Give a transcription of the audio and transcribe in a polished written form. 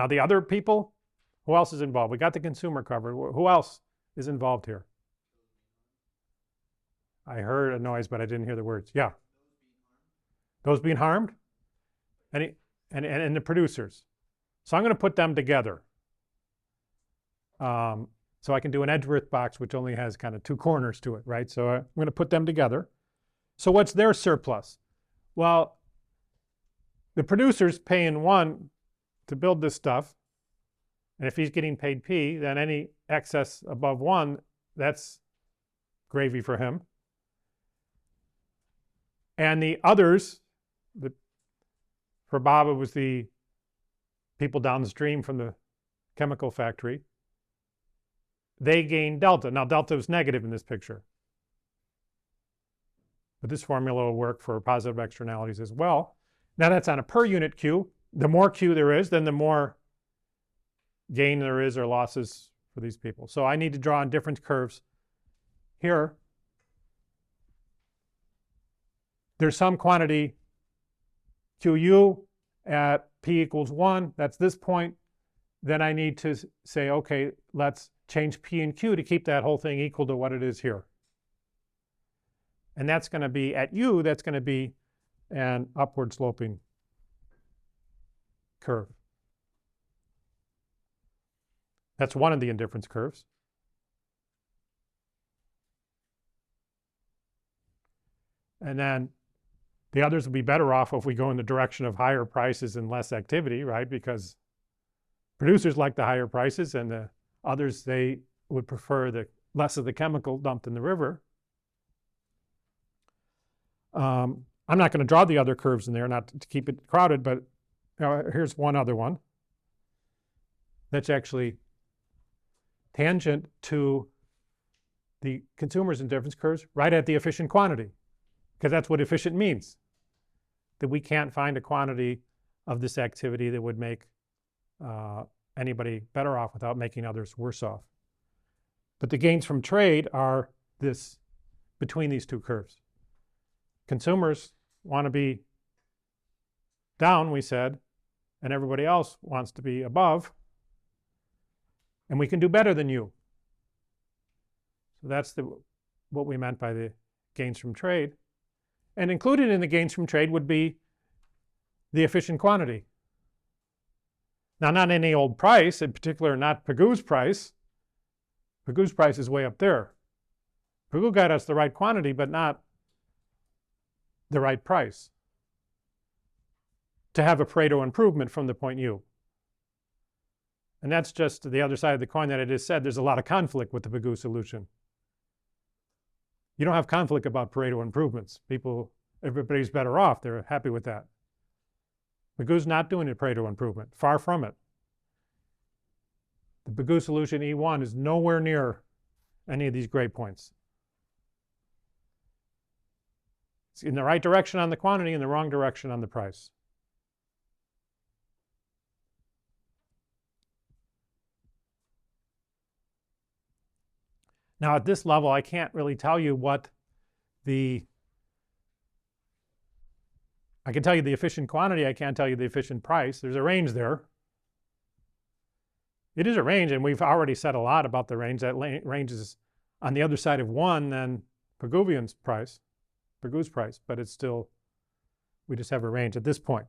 Now the other people, who else is involved? We got the consumer covered. Who else is involved here? I heard a noise, but I didn't hear the words. Yeah. Those being harmed? And the producers. So I'm going to put them together. So I can do an Edgeworth box, which only has kind of two corners to it, right? So I'm going to put them together. So what's their surplus? Well, the producer's paying 1 to build this stuff. And if he's getting paid P, then any excess above 1, that's gravy for him. And the others, for Bob, it was the people downstream from the chemical factory. They gain delta. Now, delta is negative in this picture. But this formula will work for positive externalities as well. Now, that's on a per unit Q. The more Q there is, then the more gain there is or losses for these people. So I need to draw on different curves. Here, there's some quantity QU at P equals 1. That's this point. Then I need to say, okay, let's change P and Q to keep that whole thing equal to what it is here. And that's going to be, at U, that's going to be an upward sloping curve. That's one of the indifference curves. And then the others will be better off if we go in the direction of higher prices and less activity, right? Because producers like the higher prices, and the others, they would prefer the less of the chemical dumped in the river. I'm not going to draw the other curves in there, not to keep it crowded, but here's one other one that's actually tangent to the consumer's indifference curves right at the efficient quantity, because that's what efficient means, that we can't find a quantity of this activity that would make anybody better off without making others worse off. But the gains from trade are this between these two curves. Consumers want to be down, we said, and everybody else wants to be above, and we can do better than you. So that's what we meant by the gains from trade. And included in the gains from trade would be the efficient quantity. Now, not any old price, in particular not Pigou's price. Pigou's price is way up there. Pigou got us the right quantity, but not the right price to have a Pareto improvement from the point U. And that's just the other side of the coin that I just said. There's a lot of conflict with the Pigou solution. You don't have conflict about Pareto improvements. Everybody's better off. They're happy with that. Pigou's not doing a Pareto improvement. Far from it. The Pigou solution E1 is nowhere near any of these gray points. It's in the right direction on the quantity and the wrong direction on the price. Now, at this level, I can't really tell you what I can tell you the efficient quantity, I can't tell you the efficient price. There's a range there. It is a range, and we've already said a lot about the range. That range is on the other side of 1 than Pigouvian's price, Pigou's price, but it's still, we just have a range at this point.